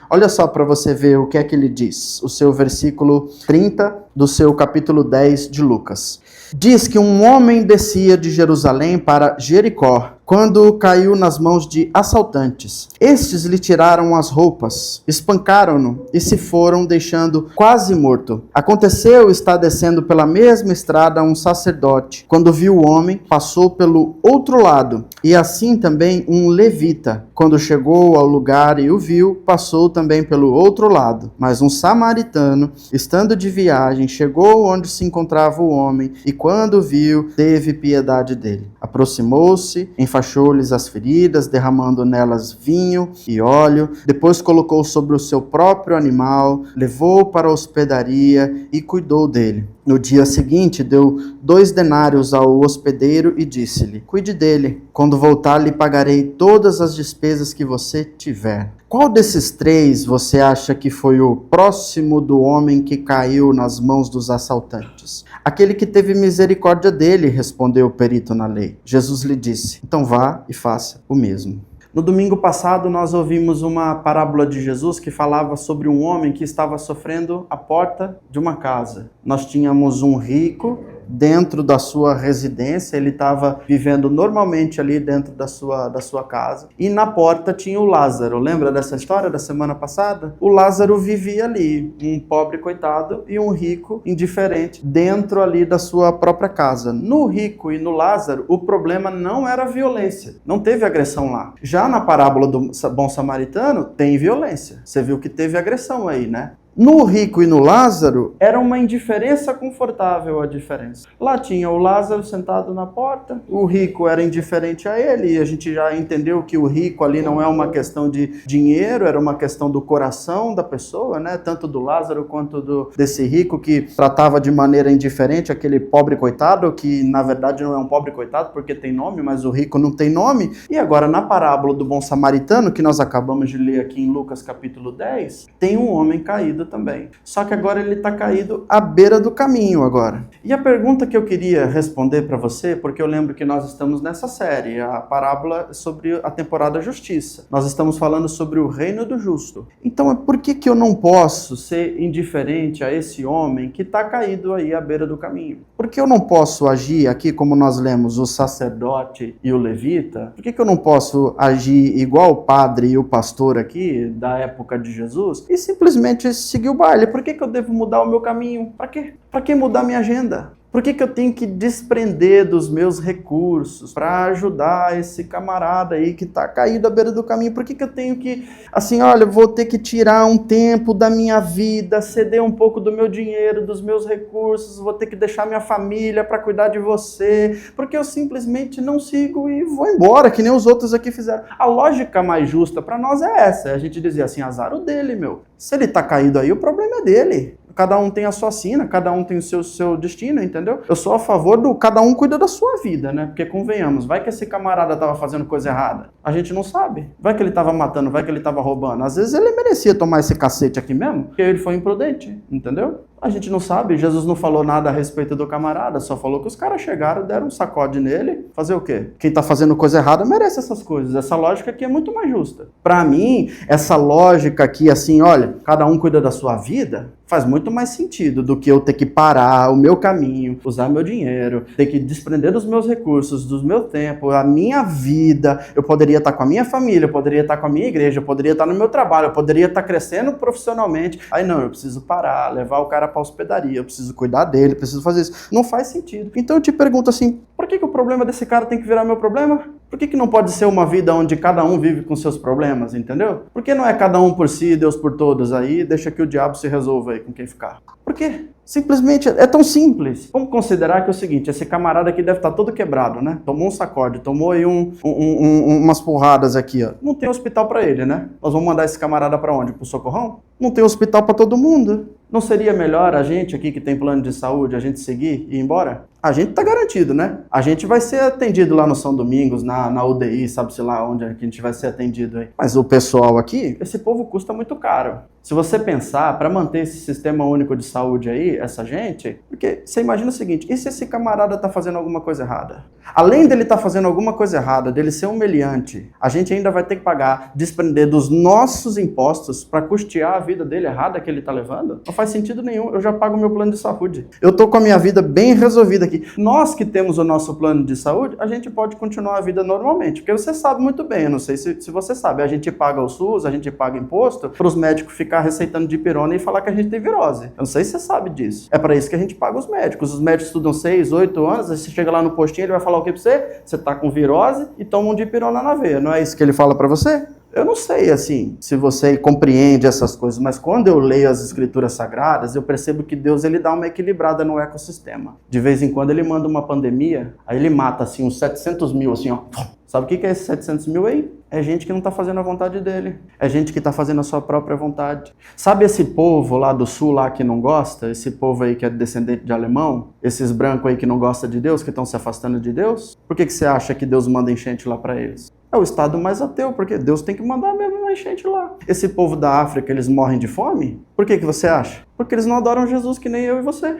Olha só para você ver o que é que ele diz. O seu versículo 30 do seu capítulo 10 de Lucas. Diz que um homem descia de Jerusalém para Jericó, quando caiu nas mãos de assaltantes. Estes lhe tiraram as roupas, espancaram-no e se foram, deixando quase morto. Aconteceu estar descendo pela mesma estrada um sacerdote. Quando viu o homem, passou pelo outro lado, e assim também um levita. Quando chegou ao lugar e o viu, passou também pelo outro lado. Mas um samaritano, estando de viagem, chegou onde se encontrava o homem, e quando viu, teve piedade dele. Aproximou-se, enfaixou-lhes as feridas, derramando nelas vinho e óleo. Depois colocou sobre o seu próprio animal, levou-o para a hospedaria e cuidou dele. No dia seguinte, deu 2 denários ao hospedeiro e disse-lhe: cuide dele. Quando voltar, lhe pagarei todas as despesas que você tiver. Qual desses 3 você acha que foi o próximo do homem que caiu nas mãos dos assaltantes? Aquele que teve misericórdia dele, respondeu o perito na lei. Jesus lhe disse: então vá e faça o mesmo. No domingo passado, nós ouvimos uma parábola de Jesus que falava sobre um homem que estava sofrendo à porta de uma casa. Nós tínhamos um rico dentro da sua residência, ele estava vivendo normalmente ali dentro da sua casa, e na porta tinha o Lázaro. Lembra dessa história da semana passada? O Lázaro vivia ali, um pobre coitado e um rico indiferente, dentro ali da sua própria casa. No rico e no Lázaro, o problema não era a violência, não teve agressão lá. Já na parábola do bom samaritano, tem violência. Você viu que teve agressão aí, né? No rico e no Lázaro, era uma indiferença confortável a diferença. Lá tinha o Lázaro sentado na porta, o rico era indiferente a ele, e a gente já entendeu que o rico ali não é uma questão de dinheiro, era uma questão do coração da pessoa, né? Tanto do Lázaro quanto desse rico que tratava de maneira indiferente aquele pobre coitado, que na verdade não é um pobre coitado porque tem nome, mas o rico não tem nome. E agora na parábola do bom samaritano, que nós acabamos de ler aqui em Lucas capítulo 10, tem um homem caído também. Só que agora ele está caído à beira do caminho agora. E a pergunta que eu queria responder para você, porque eu lembro que nós estamos nessa série, a parábola sobre a temporada Justiça. Nós estamos falando sobre o reino do justo. Então, por que eu não posso ser indiferente a esse homem que está caído aí à beira do caminho? Por que eu não posso agir aqui, como nós lemos, o sacerdote e o levita? Por que eu não posso agir igual o padre e o pastor aqui, da época de Jesus, e simplesmente seguir o baile? Por que eu devo mudar o meu caminho? Para quê? Para que mudar minha agenda? Por que eu tenho que desprender dos meus recursos para ajudar esse camarada aí que está caído à beira do caminho? Por que eu tenho que, assim, olha, vou ter que tirar um tempo da minha vida, ceder um pouco do meu dinheiro, dos meus recursos, vou ter que deixar minha família para cuidar de você, porque eu simplesmente não sigo e vou embora, que nem os outros aqui fizeram. A lógica mais justa para nós é essa, a gente dizia assim, azar o dele, meu. Se ele está caído aí, o problema é dele. Cada um tem a sua sina, cada um tem o seu destino, entendeu? Eu sou a favor do cada um cuida da sua vida, né? Porque convenhamos, vai que esse camarada tava fazendo coisa errada. A gente não sabe. Vai que ele tava matando, vai que ele tava roubando. Às vezes ele merecia tomar esse cacete aqui mesmo, porque ele foi imprudente, entendeu? A gente não sabe, Jesus não falou nada a respeito do camarada, só falou que os caras chegaram, deram um sacode nele. Fazer o quê? Quem tá fazendo coisa errada merece essas coisas. Essa lógica aqui é muito mais justa. Pra mim, essa lógica aqui, assim, olha, cada um cuida da sua vida, faz muito mais sentido do que eu ter que parar o meu caminho, usar meu dinheiro, ter que desprender dos meus recursos, do meu tempo, a minha vida. Eu poderia estar com a minha família, eu poderia estar com a minha igreja, eu poderia estar no meu trabalho, eu poderia estar crescendo profissionalmente. Aí não, eu preciso parar, levar o cara para a hospedaria, eu preciso cuidar dele, preciso fazer isso. Não faz sentido. Então eu te pergunto assim, por que o problema desse cara tem que virar meu problema? Por que não pode ser uma vida onde cada um vive com seus problemas, entendeu? Por que não é cada um por si, Deus por todos aí, deixa que o diabo se resolva aí com quem ficar? Por quê? Simplesmente é tão simples. Vamos considerar que é o seguinte, esse camarada aqui deve estar todo quebrado, né? Tomou um sacode, tomou aí umas porradas aqui, ó. Não tem hospital para ele, né? Nós vamos mandar esse camarada para onde? Pro socorrão? Não tem hospital para todo mundo. Não seria melhor a gente aqui que tem plano de saúde, a gente seguir e ir embora? A gente tá garantido, né? A gente vai ser atendido lá no São Domingos, na UDI, sabe-se lá onde a gente vai ser atendido aí. Mas o pessoal aqui, esse povo custa muito caro. Se você pensar, para manter esse sistema único de saúde aí, essa gente, porque você imagina o seguinte, e se esse camarada tá fazendo alguma coisa errada? Além dele tá fazendo alguma coisa errada, dele ser humilhante, a gente ainda vai ter que pagar, desprender dos nossos impostos para custear a vida dele errada que ele tá levando? Não faz sentido nenhum, eu já pago meu plano de saúde. Eu tô com a minha vida bem resolvida aqui. Nós que temos o nosso plano de saúde, a gente pode continuar a vida normalmente, porque você sabe muito bem, eu não sei se você sabe, a gente paga o SUS, a gente paga imposto para os médicos ficar receitando dipirona e falar que a gente tem virose. Eu não sei se você sabe disso. É para isso que a gente paga os médicos. Os médicos estudam 6, 8 anos, aí você chega lá no postinho, ele vai falar o que para você? Você tá com virose e toma um dipirona na veia. Não é isso que ele fala para você? Eu não sei, assim, se você compreende essas coisas, mas quando eu leio as escrituras sagradas, eu percebo que Deus, ele dá uma equilibrada no ecossistema. De vez em quando ele manda uma pandemia, aí ele mata, assim, uns 700 mil, assim, ó. Sabe o que é esses 700 mil aí? É gente que não está fazendo a vontade dele. É gente que está fazendo a sua própria vontade. Sabe esse povo lá do sul lá que não gosta? Esse povo aí que é descendente de alemão? Esses brancos aí que não gostam de Deus, que estão se afastando de Deus? Por que você acha que Deus manda enchente lá para eles? É o estado mais ateu, porque Deus tem que mandar mesmo uma enchente lá. Esse povo da África, eles morrem de fome? Por que você acha? Porque eles não adoram Jesus que nem eu e você.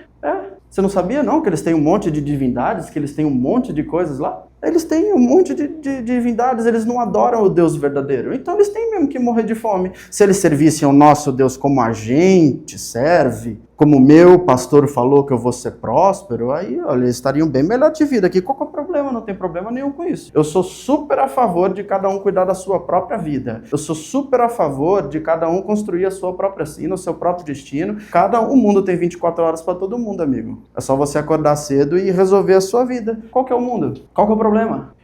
Você não sabia não que eles têm um monte de divindades, que eles têm um monte de coisas lá? Eles têm um monte de divindades, eles não adoram o Deus verdadeiro. Então eles têm mesmo que morrer de fome. Se eles servissem ao nosso Deus como a gente serve, como o meu pastor falou que eu vou ser próspero, aí, olha, eles estariam bem melhor de vida aqui. Qual que é o problema? Não tem problema nenhum com isso. Eu sou super a favor de cada um cuidar da sua própria vida. Eu sou super a favor de cada um construir a sua própria sina, o seu próprio destino. O mundo tem 24 horas para todo mundo, amigo. É só você acordar cedo e resolver a sua vida. Qual que é o mundo? Qual que é o problema?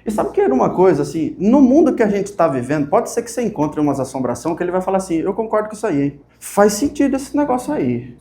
E sabe que era uma coisa, assim, no mundo que a gente está vivendo, pode ser que você encontre umas assombrações que ele vai falar assim, eu concordo com isso aí, hein? Faz sentido esse negócio aí.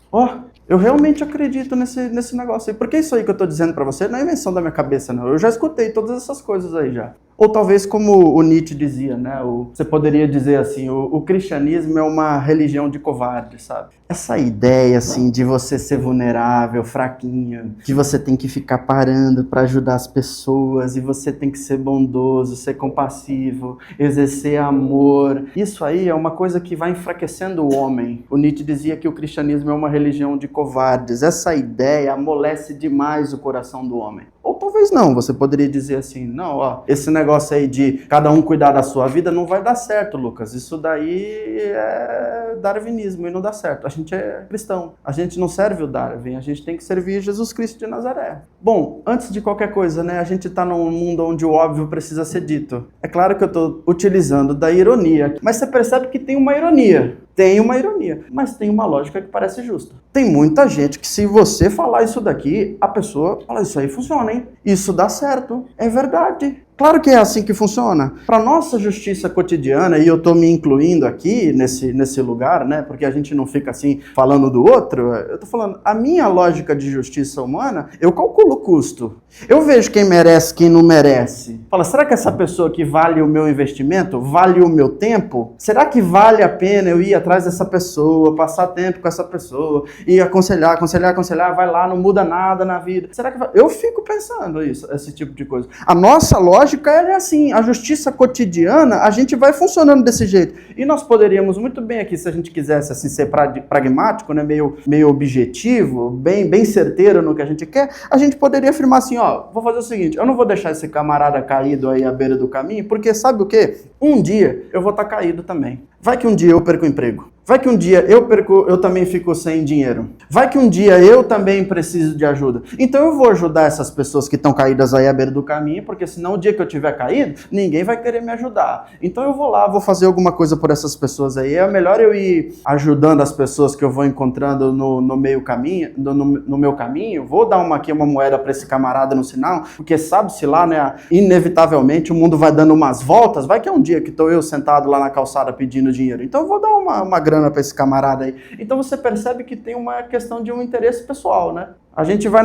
Eu realmente acredito nesse negócio aí. Porque isso aí que eu tô dizendo pra você não é invenção da minha cabeça, não. Eu já escutei todas essas coisas aí já. Ou talvez como o Nietzsche dizia, né? Você poderia dizer assim, o cristianismo é uma religião de covarde, sabe? Essa ideia, assim, de você ser vulnerável, fraquinho, que você tem que ficar parando pra ajudar as pessoas e você tem que ser bondoso, ser compassivo, exercer amor. Isso aí é uma coisa que vai enfraquecendo o homem. O Nietzsche dizia que o cristianismo é uma religião de covardes. Essa ideia amolece demais o coração do homem. Ou talvez não, você poderia dizer assim, não, esse negócio aí de cada um cuidar da sua vida não vai dar certo, Lucas. Isso daí é darwinismo e não dá certo. A gente é cristão, a gente não serve o Darwin, a gente tem que servir Jesus Cristo de Nazaré. Bom, antes de qualquer coisa, né, a gente está num mundo onde o óbvio precisa ser dito. É claro que eu estou utilizando da ironia, mas você percebe que tem uma ironia. Tem uma ironia, mas tem uma lógica que parece justa. Tem muita gente que se você falar isso daqui, a pessoa fala, isso aí funciona, hein? Isso dá certo, é verdade. Claro que é assim que funciona. Para nossa justiça cotidiana, e eu estou me incluindo aqui nesse lugar, né? Porque a gente não fica assim falando do outro. Eu estou falando, a minha lógica de justiça humana, eu calculo o custo. Eu vejo quem merece, quem não merece. Fala, será que essa pessoa que vale o meu investimento, vale o meu tempo? Será que vale a pena eu ir atrás dessa pessoa, passar tempo com essa pessoa e aconselhar, vai lá, não muda nada na vida? Será que vai? Eu fico pensando esse tipo de coisa. A nossa lógica é assim, a justiça cotidiana, a gente vai funcionando desse jeito. E nós poderíamos muito bem aqui, se a gente quisesse assim, ser pragmático, né, meio objetivo, bem certeiro no que a gente quer, a gente poderia afirmar assim, vou fazer o seguinte, eu não vou deixar esse camarada caído aí à beira do caminho, porque sabe o quê? Um dia eu vou estar caído também. Vai que um dia eu perco o emprego. Vai que um dia eu também fico sem dinheiro. Vai que um dia eu também preciso de ajuda. Então eu vou ajudar essas pessoas que estão caídas aí à beira do caminho, porque senão o dia que eu tiver caído, ninguém vai querer me ajudar. Então eu vou lá, vou fazer alguma coisa por essas pessoas aí. É melhor eu ir ajudando as pessoas que eu vou encontrando no meio caminho, no meu caminho. Vou dar uma moeda para esse camarada no sinal, porque sabe-se lá, né, inevitavelmente o mundo vai dando umas voltas. Vai que é um dia que estou eu sentado lá na calçada pedindo dinheiro. Então eu vou dar uma grana grana para esse camarada aí. Então você percebe que tem uma questão de um interesse pessoal, né? A gente vai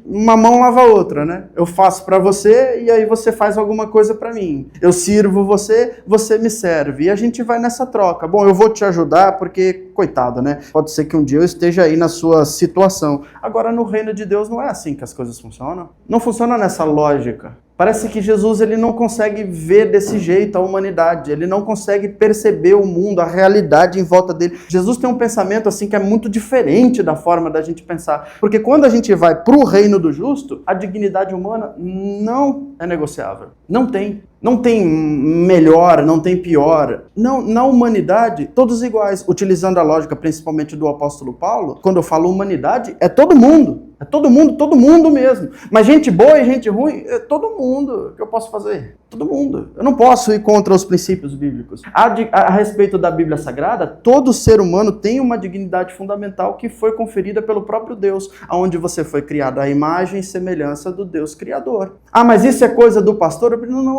uma mão lava a outra, né? Eu faço para você e aí você faz alguma coisa para mim. Eu sirvo você, você me serve. E a gente vai nessa troca. Bom, eu vou te ajudar porque, coitado, né? Pode ser que um dia eu esteja aí na sua situação. Agora, no reino de Deus não é assim que as coisas funcionam. Não funciona nessa lógica. Parece que Jesus ele não consegue ver desse jeito a humanidade, ele não consegue perceber o mundo, a realidade em volta dele. Jesus tem um pensamento assim que é muito diferente da forma da gente pensar, porque quando a gente vai para o reino do justo, a dignidade humana não é negociável, não tem. Não tem melhor, não tem pior. Não, na humanidade, todos iguais. Utilizando a lógica principalmente do apóstolo Paulo, quando eu falo humanidade, é todo mundo. É todo mundo mesmo. Mas gente boa e gente ruim, é todo mundo. O que eu posso fazer? Todo mundo. Eu não posso ir contra os princípios bíblicos. A respeito da Bíblia Sagrada, todo ser humano tem uma dignidade fundamental que foi conferida pelo próprio Deus, onde você foi criado à imagem e semelhança do Deus Criador. Ah, mas isso é coisa do pastor?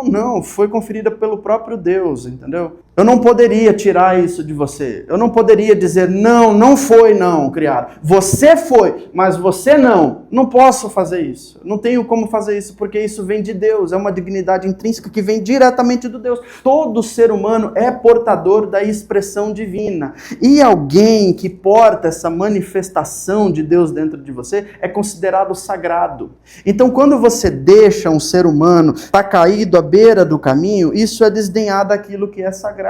Não, foi conferida pelo próprio Deus, entendeu? Eu não poderia tirar isso de você. Eu não poderia dizer, não foi criado. Você foi, mas você não. Não posso fazer isso. Não tenho como fazer isso, porque isso vem de Deus. É uma dignidade intrínseca que vem diretamente do Deus. Todo ser humano é portador da expressão divina. E alguém que porta essa manifestação de Deus dentro de você é considerado sagrado. Então, quando você deixa um ser humano estar caído à beira do caminho, isso é desdenhar daquilo que é sagrado.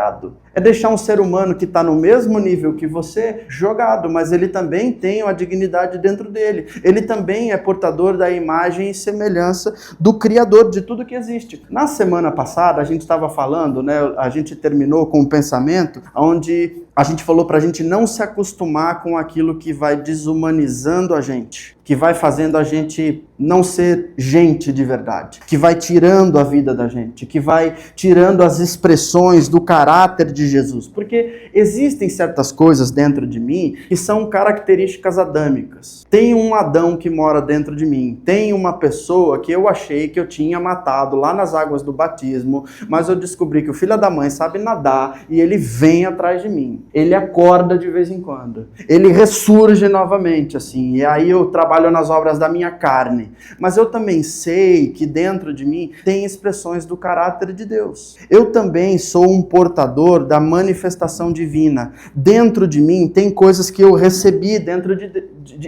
É deixar um ser humano que está no mesmo nível que você jogado, mas ele também tem uma dignidade dentro dele. Ele também é portador da imagem e semelhança do Criador de tudo que existe. Na semana passada, a gente estava falando, né? A gente terminou com um pensamento onde a gente falou para a gente não se acostumar com aquilo que vai desumanizando a gente, que vai fazendo a gente não ser gente de verdade, que vai tirando a vida da gente, que vai tirando as expressões do caráter de Jesus. Porque existem certas coisas dentro de mim que são características adâmicas. Tem um Adão que mora dentro de mim, tem uma pessoa que eu achei que eu tinha matado lá nas águas do batismo, mas eu descobri que o filho da mãe sabe nadar e ele vem atrás de mim. Ele acorda de vez em quando. Ele ressurge novamente, assim. E aí eu trabalho nas obras da minha carne. Mas eu também sei que dentro de mim tem expressões do caráter de Deus. Eu também sou um portador da manifestação divina. Dentro de mim tem coisas que eu recebi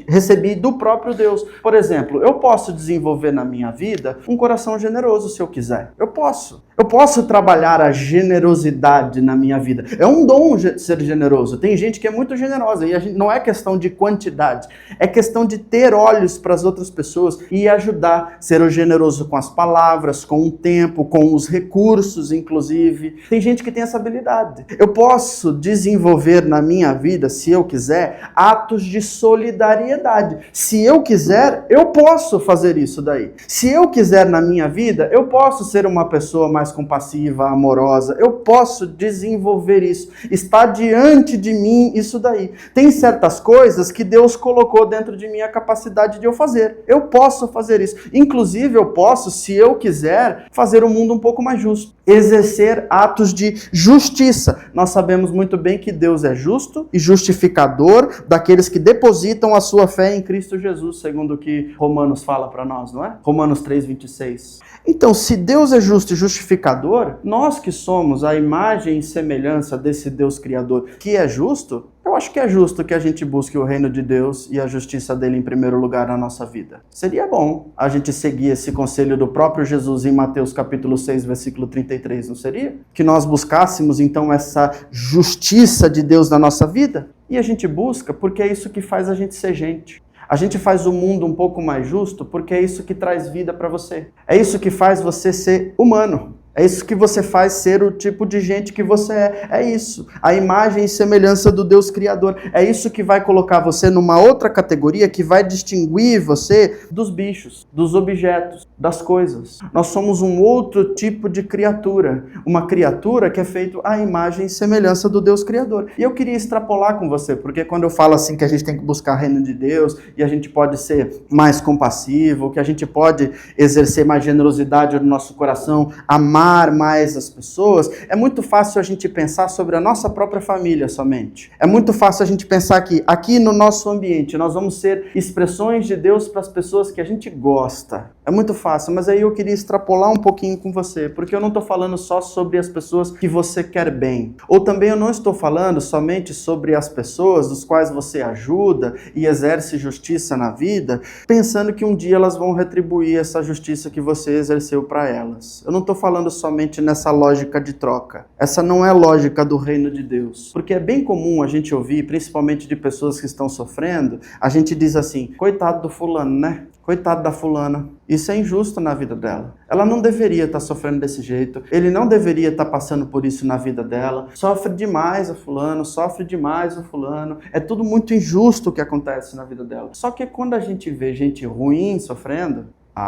recebi do próprio Deus. Por exemplo, eu posso desenvolver na minha vida um coração generoso se eu quiser. Eu posso. Eu posso trabalhar a generosidade na minha vida. É um dom ser generoso. Tem gente que é muito generosa e não é questão de quantidade. É questão de ter olhos para as outras pessoas e ajudar. Ser generoso com as palavras, com o tempo, com os recursos, inclusive. Tem gente que tem essa habilidade. Eu posso desenvolver na minha vida, se eu quiser, atos de solidariedade. Se eu quiser, eu posso fazer isso daí. Se eu quiser na minha vida, eu posso ser uma pessoa mais compassiva, amorosa. Eu posso desenvolver isso. Está diante de mim isso daí. Tem certas coisas que Deus colocou dentro de mim a capacidade de eu fazer. Eu posso fazer isso. Inclusive, eu posso, se eu quiser, fazer o mundo um pouco mais justo. Exercer atos de justiça. Nós sabemos muito bem que Deus é justo e justificador daqueles que depositam a sua fé em Cristo Jesus, segundo o que Romanos fala para nós, não é? Romanos 3:26. Então, se Deus é justo e justificador, nós que somos a imagem e semelhança desse Deus Criador, que é justo, eu acho que é justo que a gente busque o reino de Deus e a justiça dele em primeiro lugar na nossa vida. Seria bom a gente seguir esse conselho do próprio Jesus em Mateus capítulo 6, versículo 33, não seria? Que nós buscássemos então essa justiça de Deus na nossa vida? E a gente busca porque é isso que faz a gente ser gente. A gente faz o mundo um pouco mais justo porque é isso que traz vida para você. É isso que faz você ser humano. É isso que você faz ser o tipo de gente que você é. É isso. A imagem e semelhança do Deus Criador. É isso que vai colocar você numa outra categoria que vai distinguir você dos bichos, dos objetos, das coisas. Nós somos um outro tipo de criatura. Uma criatura que é feita à imagem e semelhança do Deus Criador. E eu queria extrapolar com você, porque quando eu falo assim que a gente tem que buscar o reino de Deus e a gente pode ser mais compassivo, que a gente pode exercer mais generosidade no nosso coração, amar amar mais as pessoas, é muito fácil a gente pensar sobre a nossa própria família somente. É muito fácil a gente pensar que aqui no nosso ambiente nós vamos ser expressões de Deus para as pessoas que a gente gosta. É muito fácil, mas aí eu queria extrapolar um pouquinho com você, porque eu não estou falando só sobre as pessoas que você quer bem. Ou também eu não estou falando somente sobre as pessoas dos quais você ajuda e exerce justiça na vida, pensando que um dia elas vão retribuir essa justiça que você exerceu para elas. Eu não estou falando somente nessa lógica de troca. Essa não é lógica do reino de Deus. Porque é bem comum a gente ouvir, principalmente de pessoas que estão sofrendo, a gente diz assim, coitado do fulano, né? Coitado da fulana. Isso é injusto na vida dela. Ela não deveria estar sofrendo desse jeito. Ele não deveria estar passando por isso na vida dela. Sofre demais a fulano, sofre demais o fulano. É tudo muito injusto o que acontece na vida dela. Só que quando a gente vê gente ruim sofrendo,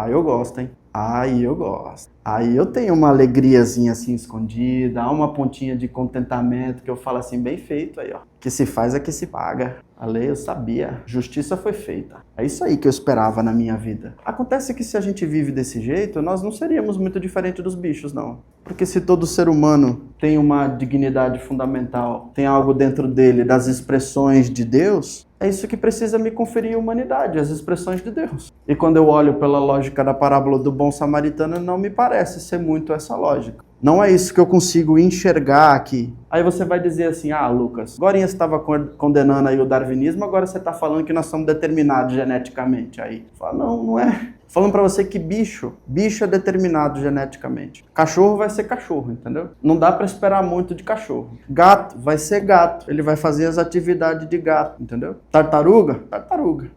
eu gosto, hein? Aí eu gosto. Aí eu tenho uma alegriazinha assim escondida, há uma pontinha de contentamento que eu falo assim, bem feito aí, ó. Que se faz é que se paga. A lei eu sabia, justiça foi feita. É isso aí que eu esperava na minha vida. Acontece que se a gente vive desse jeito, nós não seríamos muito diferente dos bichos, não. Porque se todo ser humano tem uma dignidade fundamental, tem algo dentro dele das expressões de Deus, é isso que precisa me conferir humanidade, as expressões de Deus. E quando eu olho pela lógica da parábola do bom samaritano, não me parece ser muito essa lógica. Não é isso que eu consigo enxergar aqui. Aí você vai dizer assim, Lucas, agora você estava condenando aí o darwinismo, agora você está falando que nós somos determinados geneticamente. Aí fala, não é. Falando pra você que bicho é determinado geneticamente. Cachorro vai ser cachorro, entendeu? Não dá pra esperar muito de cachorro. Gato vai ser gato. Ele vai fazer as atividades de gato, entendeu? Tartaruga.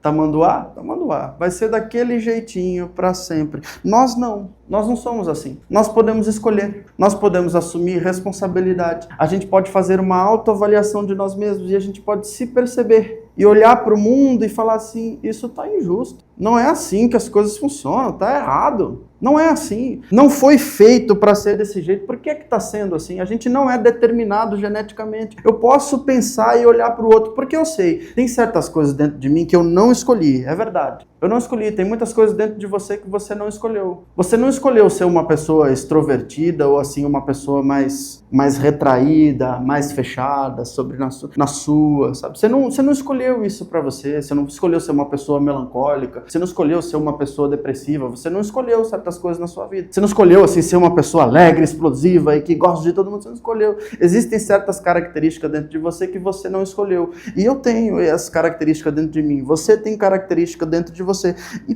Tamanduá. Vai ser daquele jeitinho pra sempre. Nós não somos assim. Nós podemos escolher. Nós podemos assumir responsabilidade. A gente pode fazer uma autoavaliação de nós mesmos e a gente pode se perceber. E olhar para o mundo e falar assim, isso está injusto. Não é assim que as coisas funcionam, está errado. Não é assim. Não foi feito para ser desse jeito. Por que está sendo assim? A gente não é determinado geneticamente. Eu posso pensar e olhar para o outro, porque eu sei. Tem certas coisas dentro de mim que eu não escolhi, é verdade. Eu não escolhi. Tem muitas coisas dentro de você que você não escolheu. Você não escolheu ser uma pessoa extrovertida ou assim uma pessoa mais retraída, mais fechada na sua, sabe? Você não escolheu isso para você. Você não escolheu ser uma pessoa melancólica. Você não escolheu ser uma pessoa depressiva. Você não escolheu certas coisas na sua vida. Você não escolheu assim ser uma pessoa alegre, explosiva e que gosta de todo mundo. Você não escolheu. Existem certas características dentro de você que você não escolheu. E eu tenho essas características dentro de mim. Você tem características dentro de você.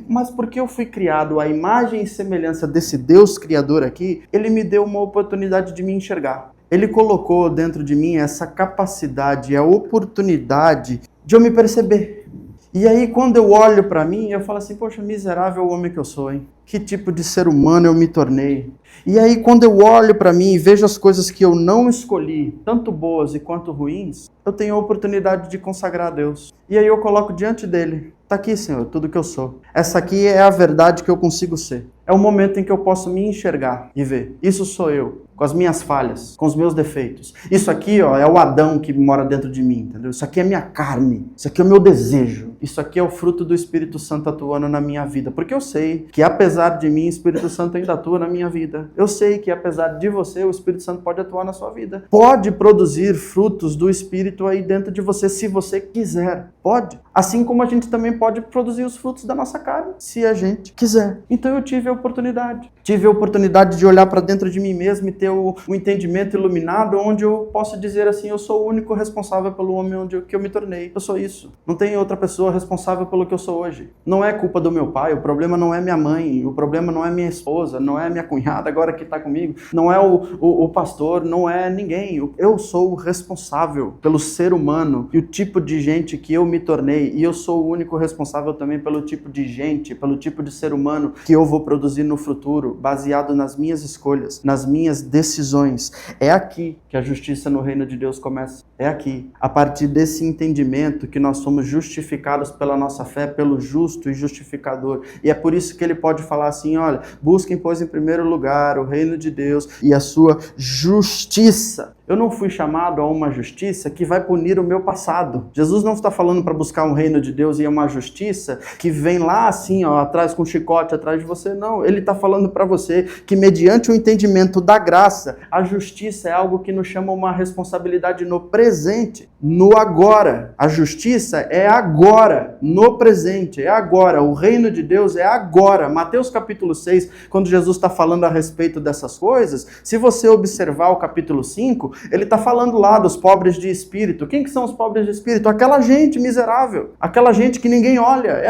Mas porque eu fui criado à imagem e semelhança desse Deus Criador aqui, Ele me deu uma oportunidade de me enxergar. Ele colocou dentro de mim essa capacidade, a oportunidade de eu me perceber. E aí quando eu olho para mim, eu falo assim, poxa, miserável homem que eu sou, hein? Que tipo de ser humano eu me tornei? E aí quando eu olho para mim e vejo as coisas que eu não escolhi, tanto boas e quanto ruins, eu tenho a oportunidade de consagrar a Deus. E aí eu coloco diante dele, tá aqui, Senhor, tudo que eu sou. Essa aqui é a verdade que eu consigo ser. É o momento em que eu posso me enxergar e ver. Isso sou eu, com as minhas falhas, com os meus defeitos. Isso aqui, é o Adão que mora dentro de mim, entendeu? Isso aqui é minha carne, isso aqui é o meu desejo. Isso aqui é o fruto do Espírito Santo atuando na minha vida. Porque eu sei que apesar de mim, o Espírito Santo ainda atua na minha vida. Eu sei que apesar de você, o Espírito Santo pode atuar na sua vida. Pode produzir frutos do Espírito aí dentro de você, se você quiser. Pode. Assim como a gente também pode produzir os frutos da nossa carne, se a gente quiser. Então eu tive a oportunidade. Tive a oportunidade de olhar para dentro de mim mesmo e ter o entendimento iluminado, onde eu posso dizer assim, eu sou o único responsável pelo homem que eu me tornei. Eu sou isso. Não tem outra pessoa responsável pelo que eu sou hoje. Não é culpa do meu pai, o problema não é minha mãe, o problema não é minha esposa, não é minha cunhada agora que está comigo, não é o pastor, não é ninguém. Eu sou o responsável pelo ser humano e o tipo de gente que eu me tornei, e eu sou o único responsável também pelo tipo de gente, pelo tipo de ser humano que eu vou produzir no futuro, baseado nas minhas escolhas, nas minhas decisões. É aqui que a justiça no reino de Deus começa. É aqui. A partir desse entendimento que nós somos justificados pela nossa fé, pelo justo e justificador. E é por isso que ele pode falar assim, olha, busquem, pois, em primeiro lugar o reino de Deus e a sua justiça. Eu não fui chamado a uma justiça que vai punir o meu passado. Jesus não está falando para buscar um reino de Deus e uma justiça que vem lá assim, ó, atrás com um chicote atrás de você. Não, ele está falando para você que mediante o entendimento da graça, a justiça é algo que nos chama uma responsabilidade no presente, no agora. A justiça é agora, no presente, é agora. O reino de Deus é agora. Mateus capítulo 6, quando Jesus está falando a respeito dessas coisas, se você observar o capítulo 5, ele está falando lá dos pobres de espírito. Quem que são os pobres de espírito? Aquela gente miserável, aquela gente que ninguém olha,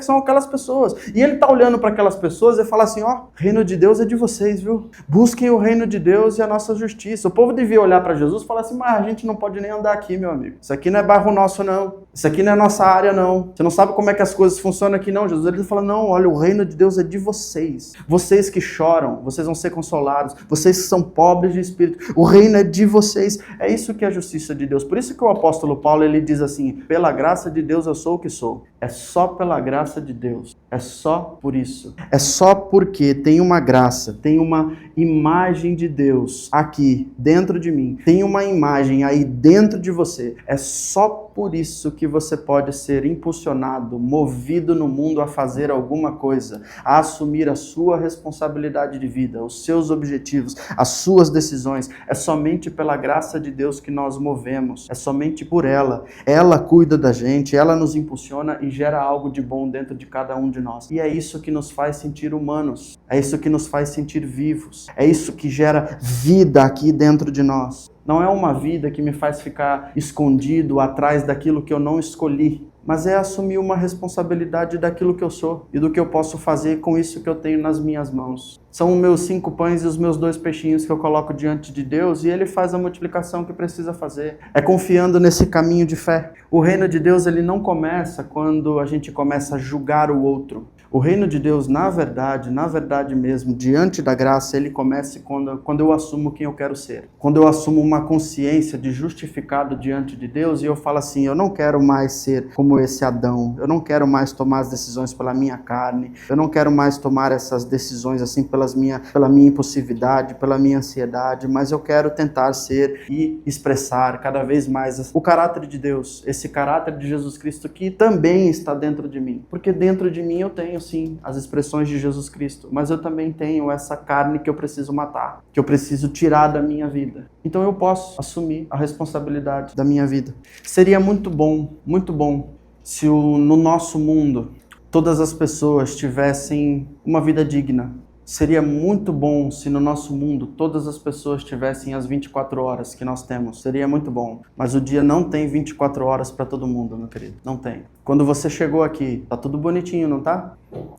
são aquelas pessoas. E ele está olhando para aquelas pessoas e fala assim, ó, reino de Deus é de vocês, viu? Busquem o reino de Deus e a nossa justiça. O povo devia olhar para Jesus e falar assim, mas a gente não pode nem andar aqui, meu amigo. Isso aqui não é bairro nosso, não. Isso aqui não é nossa área, não. Você não sabe como é que as coisas funcionam aqui, não. Jesus, ele fala, não, olha, o reino de Deus é de vocês. Vocês que choram, vocês vão ser consolados. Vocês que são pobres de espírito. O reino é de vocês. É isso que é a justiça de Deus. Por isso que o apóstolo Paulo, ele diz assim, pela graça de Deus eu sou o que sou. É só pela graça de Deus. É só por isso. É só porque tem uma graça, tem uma imagem de Deus aqui dentro de mim. Tem uma imagem aí dentro de você. É só por isso que você pode ser impulsionado, movido no mundo a fazer alguma coisa, a assumir a sua responsabilidade de vida, os seus objetivos, as suas decisões. É somente pela graça de Deus que nós movemos. É somente por ela. Ela cuida da gente, ela nos impulsiona e gera algo de bom dentro de cada um de nós. E é isso que nos faz sentir humanos. É isso que nos faz sentir vivos. É isso que gera vida aqui dentro de nós. Não é uma vida que me faz ficar escondido atrás daquilo que eu não escolhi, mas é assumir uma responsabilidade daquilo que eu sou e do que eu posso fazer com isso que eu tenho nas minhas mãos. São os meus 5 pães e os meus 2 peixinhos que eu coloco diante de Deus e Ele faz a multiplicação que precisa fazer. É confiando nesse caminho de fé. O reino de Deus, ele não começa quando a gente começa a julgar o outro. O reino de Deus, na verdade mesmo, diante da graça, ele começa quando eu assumo quem eu quero ser. Quando eu assumo uma consciência de justificado diante de Deus e eu falo assim, eu não quero mais ser como esse Adão, eu não quero mais tomar as decisões pela minha carne, eu não quero mais tomar essas decisões assim pela minha impulsividade, pela minha ansiedade, mas eu quero tentar ser e expressar cada vez mais o caráter de Deus, esse caráter de Jesus Cristo que também está dentro de mim. Porque dentro de mim eu tenho sim as expressões de Jesus Cristo, mas eu também tenho essa carne que eu preciso matar, que eu preciso tirar da minha vida. Então eu posso assumir a responsabilidade da minha vida. Seria muito bom se no nosso mundo todas as pessoas tivessem uma vida digna. Seria muito bom se no nosso mundo todas as pessoas tivessem as 24 horas que nós temos. Seria muito bom. Mas o dia não tem 24 horas para todo mundo, meu querido. Não tem. Quando você chegou aqui, tá tudo bonitinho, não tá?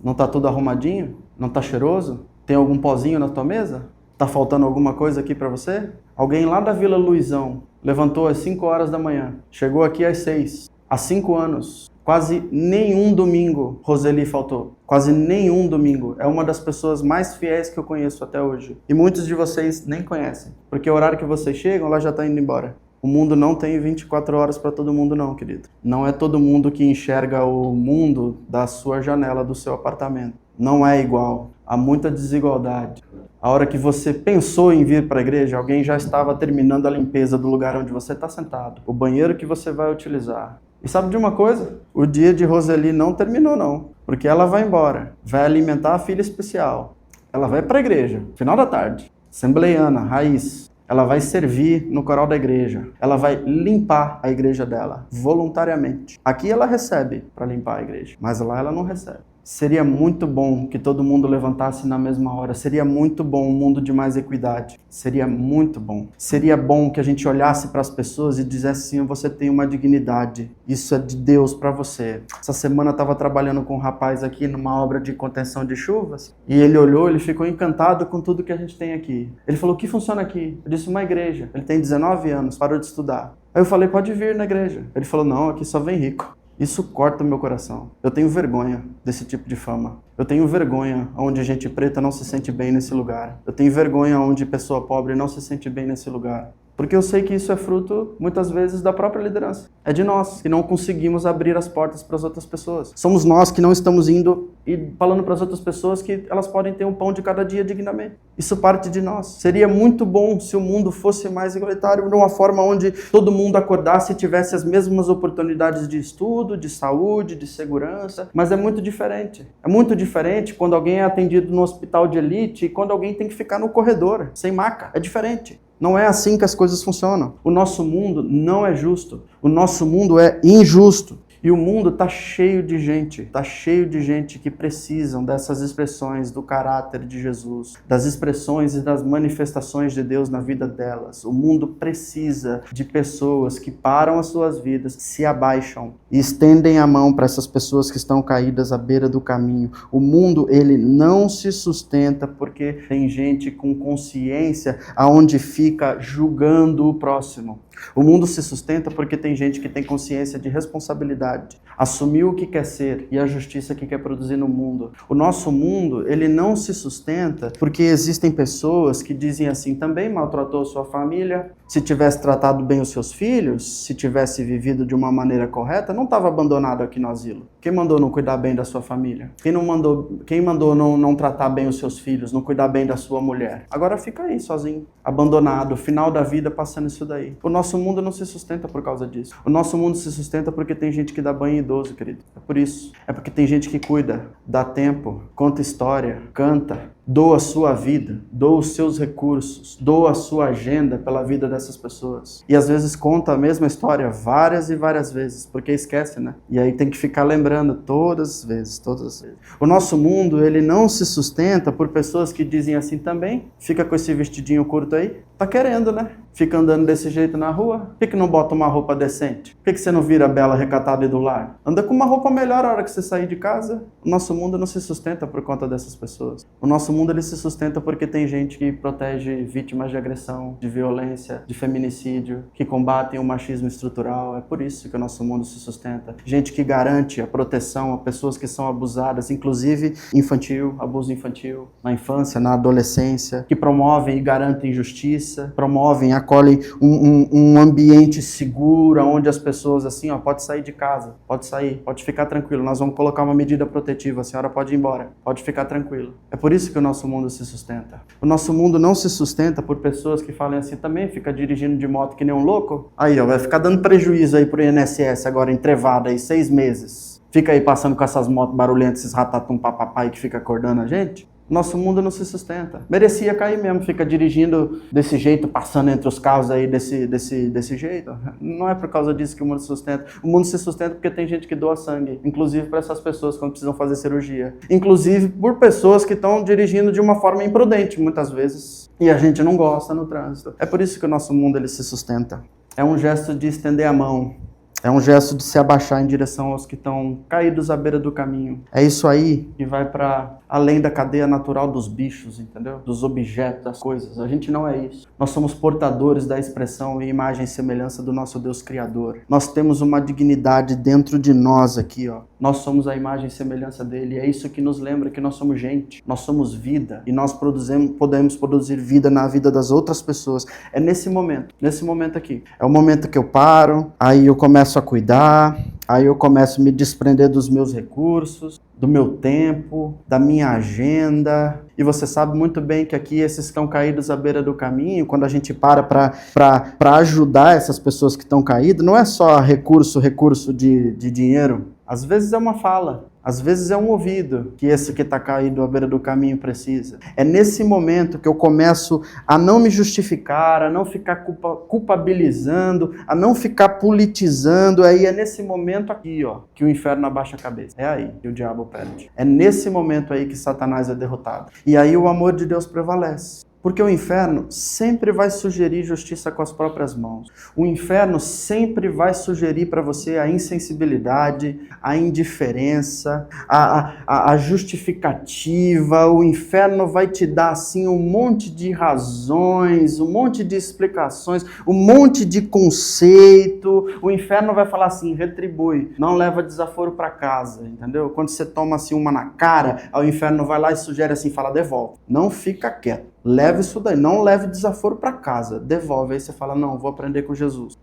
Não tá tudo arrumadinho? Não tá cheiroso? Tem algum pozinho na tua mesa? Tá faltando alguma coisa aqui para você? Alguém lá da Vila Luizão levantou às 5 horas da manhã, chegou aqui às 6. Há 5 anos. Quase nenhum domingo Roseli faltou. Quase nenhum domingo. É uma das pessoas mais fiéis que eu conheço até hoje. E muitos de vocês nem conhecem. Porque o horário que vocês chegam, ela já está indo embora. O mundo não tem 24 horas para todo mundo não, querido. Não é todo mundo que enxerga o mundo da sua janela, do seu apartamento. Não é igual. Há muita desigualdade. A hora que você pensou em vir para a igreja, alguém já estava terminando a limpeza do lugar onde você está sentado. O banheiro que você vai utilizar. E sabe de uma coisa? O dia de Roseli não terminou não, porque ela vai embora, vai alimentar a filha especial, ela vai para a igreja, final da tarde, assembleiana, raiz, ela vai servir no coral da igreja, ela vai limpar a igreja dela, voluntariamente. Aqui ela recebe para limpar a igreja, mas lá ela não recebe. Seria muito bom que todo mundo levantasse na mesma hora. Seria muito bom um mundo de mais equidade. Seria muito bom. Seria bom que a gente olhasse para as pessoas e dissesse assim, você tem uma dignidade. Isso é de Deus para você. Essa semana eu estava trabalhando com um rapaz aqui numa obra de contenção de chuvas. E ele olhou, ele ficou encantado com tudo que a gente tem aqui. Ele falou, o que funciona aqui? Eu disse, uma igreja. Ele tem 19 anos, parou de estudar. Aí eu falei, pode vir na igreja. Ele falou, não, aqui só vem rico. Isso corta o meu coração. Eu tenho vergonha desse tipo de fama. Eu tenho vergonha onde gente preta não se sente bem nesse lugar. Eu tenho vergonha onde pessoa pobre não se sente bem nesse lugar. Porque eu sei que isso é fruto, muitas vezes, da própria liderança. É de nós que não conseguimos abrir as portas para as outras pessoas. Somos nós que não estamos indo e falando para as outras pessoas que elas podem ter um pão de cada dia dignamente. Isso parte de nós. Seria muito bom se o mundo fosse mais igualitário, de uma forma onde todo mundo acordasse e tivesse as mesmas oportunidades de estudo, de saúde, de segurança. Mas é muito diferente. É muito diferente quando alguém é atendido no hospital de elite e quando alguém tem que ficar no corredor, sem maca. É diferente. Não é assim que as coisas funcionam. O nosso mundo não é justo. O nosso mundo é injusto. E o mundo está cheio de gente que precisam dessas expressões do caráter de Jesus, das expressões e das manifestações de Deus na vida delas. O mundo precisa de pessoas que param as suas vidas, se abaixam e estendem a mão para essas pessoas que estão caídas à beira do caminho. O mundo, ele não se sustenta porque tem gente com consciência aonde fica julgando o próximo. O mundo se sustenta porque tem gente que tem consciência de responsabilidade, assumiu o que quer ser e a justiça que quer produzir no mundo. O nosso mundo, ele não se sustenta porque existem pessoas que dizem assim, também maltratou sua família, se tivesse tratado bem os seus filhos, se tivesse vivido de uma maneira correta, não estava abandonado aqui no asilo. Quem mandou não cuidar bem da sua família? Quem mandou não tratar bem os seus filhos, não cuidar bem da sua mulher? Agora fica aí sozinho, abandonado, final da vida passando isso daí. O nosso mundo não se sustenta por causa disso. O nosso mundo se sustenta porque tem gente que dá banho em idoso, querido. É por isso. É porque tem gente que cuida, dá tempo, conta história, canta, doa a sua vida, doa os seus recursos, doa a sua agenda pela vida dessas pessoas. E às vezes conta a mesma história várias e várias vezes, porque esquece, né? E aí tem que ficar lembrando todas as vezes. O nosso mundo, ele não se sustenta por pessoas que dizem assim também, fica com esse vestidinho curto aí, tá querendo, né? Fica andando desse jeito na rua, por que não bota uma roupa decente? Por que você não vira bela, recatada e do lar? Anda com uma roupa melhor a hora que você sair de casa. O nosso mundo não se sustenta por conta dessas pessoas. O nosso mundo, ele se sustenta porque tem gente que protege vítimas de agressão, de violência, de feminicídio, que combatem o machismo estrutural. É por isso que o nosso mundo se sustenta. Gente que garante a proteção a pessoas que são abusadas, inclusive infantil, abuso infantil, na infância, na adolescência, que promovem e garantem justiça, promovem, acolhem um ambiente seguro, onde as pessoas assim, ó, pode sair de casa, pode sair, pode ficar tranquilo, nós vamos colocar uma medida protetiva, a senhora pode ir embora, pode ficar tranquilo. É por isso que o nosso mundo se sustenta. O nosso mundo não se sustenta por pessoas que falem assim também, fica dirigindo de moto que nem um louco, aí ó, vai ficar dando prejuízo aí pro INSS agora entrevado aí 6 meses. Fica aí passando com essas motos barulhentas, esses ratatum papapai que fica acordando a gente. Nosso mundo não se sustenta. Merecia cair mesmo, fica dirigindo desse jeito, passando entre os carros aí desse jeito. Não é por causa disso que o mundo se sustenta. O mundo se sustenta porque tem gente que doa sangue, inclusive para essas pessoas quando precisam fazer cirurgia. Inclusive por pessoas que estão dirigindo de uma forma imprudente, muitas vezes. E a gente não gosta no trânsito. É por isso que o nosso mundo ele se sustenta. É um gesto de estender a mão. É um gesto de se abaixar em direção aos que estão caídos à beira do caminho. É isso aí que vai para além da cadeia natural dos bichos, entendeu? Dos objetos, das coisas. A gente não é isso. Nós somos portadores da expressão e imagem e semelhança do nosso Deus Criador. Nós temos uma dignidade dentro de nós aqui, ó. Nós somos a imagem e semelhança dele. É isso que nos lembra que nós somos gente. Nós somos vida. E nós podemos produzir vida na vida das outras pessoas. É nesse momento aqui. É o momento que eu paro, aí eu começo a cuidar, aí eu começo a me desprender dos meus recursos, do meu tempo, da minha agenda. E você sabe muito bem que aqui esses que estão caídos à beira do caminho, quando a gente para ajudar essas pessoas que estão caídas, não é só recurso de dinheiro. Às vezes é uma fala, às vezes é um ouvido que esse que está caído à beira do caminho precisa. É nesse momento que eu começo a não me justificar, a não ficar culpabilizando, a não ficar politizando. Aí é nesse momento aqui, ó, que o inferno abaixa a cabeça. É aí que o diabo perde. É nesse momento aí que Satanás é derrotado. E aí o amor de Deus prevalece. Porque o inferno sempre vai sugerir justiça com as próprias mãos. O inferno sempre vai sugerir para você a insensibilidade, a indiferença, a justificativa. O inferno vai te dar assim um monte de razões, um monte de explicações, um monte de conceito. O inferno vai falar assim, retribui, não leva desaforo para casa, entendeu? Quando você toma assim uma na cara, o inferno vai lá e sugere assim, fala, devolve. Não fica quieto. Leve isso daí, não leve desaforo para casa, devolve. Aí você fala, não, vou aprender com Jesus.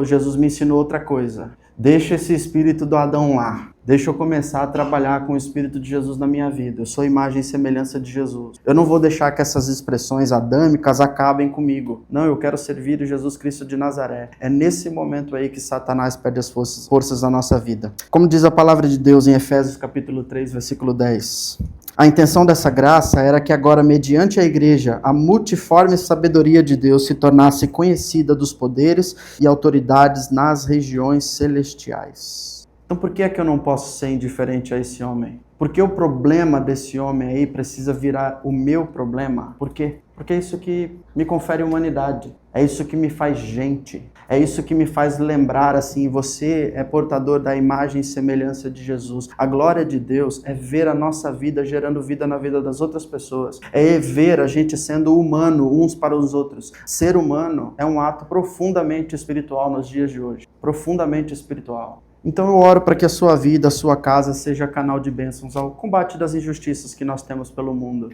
Jesus me ensinou outra coisa. Deixa esse espírito do Adão lá. Deixa eu começar a trabalhar com o Espírito de Jesus na minha vida. Eu sou imagem e semelhança de Jesus. Eu não vou deixar que essas expressões adâmicas acabem comigo. Não, eu quero servir o Jesus Cristo de Nazaré. É nesse momento aí que Satanás perde as forças da nossa vida. Como diz a palavra de Deus em Efésios capítulo 3, versículo 10. A intenção dessa graça era que agora, mediante a igreja, a multiforme sabedoria de Deus se tornasse conhecida dos poderes e autoridades nas regiões celestiais. Então por que é que eu não posso ser indiferente a esse homem? Porque o problema desse homem aí precisa virar o meu problema? Por quê? Porque é isso que me confere humanidade. É isso que me faz gente. É isso que me faz lembrar assim, você é portador da imagem e semelhança de Jesus. A glória de Deus é ver a nossa vida gerando vida na vida das outras pessoas. É ver a gente sendo humano uns para os outros. Ser humano é um ato profundamente espiritual nos dias de hoje. Profundamente espiritual. Então eu oro para que a sua vida, a sua casa seja canal de bênçãos ao combate das injustiças que nós temos pelo mundo.